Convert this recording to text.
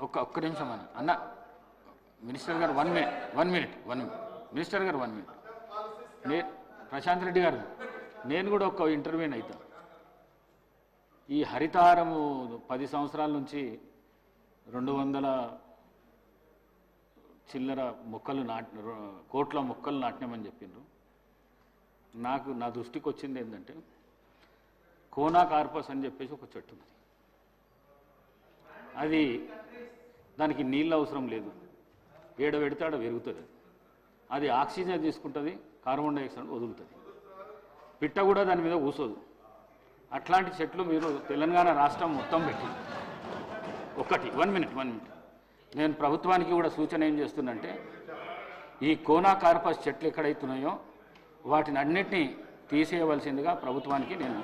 ఒక్క నిమిషం అన్న మినిస్టర్ గారు 1 మినిట్ మినిస్టర్ గారు 1 మినిట్. ప్రశాంత్ రెడ్డి గారు, నేను కూడా ఒక ఇంటర్వ్యూని అవుతా. ఈ హరితహారము 10 సంవత్సరాల నుంచి 200 చిల్లర మొక్కలు కోట్ల మొక్కలు నాటినామని చెప్పిండ్రు. నా దృష్టికి వచ్చింది ఏంటంటే కోనా కార్పస్ అని చెప్పేసి ఒక చెట్టు ఉంది. అది దానికి నీళ్ళు అవసరం లేదు, ఏడ పెడితే ఆడ పెరుగుతుంది. అది ఆక్సిజన్ తీసుకుంటుంది, కార్బన్ డైఆక్సైడ్ వదులుతుంది. పిట్ట కూడా దాని మీద కూసోదు. అట్లాంటి చెట్లు మీరు తెలంగాణ రాష్ట్రం మొత్తం పెట్టి 1 మినిట్ నేను ప్రభుత్వానికి కూడా సూచన ఏం చేస్తున్నంటే, ఈ కోనా కార్పస్ చెట్లు ఎక్కడైతున్నాయో వాటిని అన్నిటినీ తీసేయవలసిందిగా ప్రభుత్వానికి నేను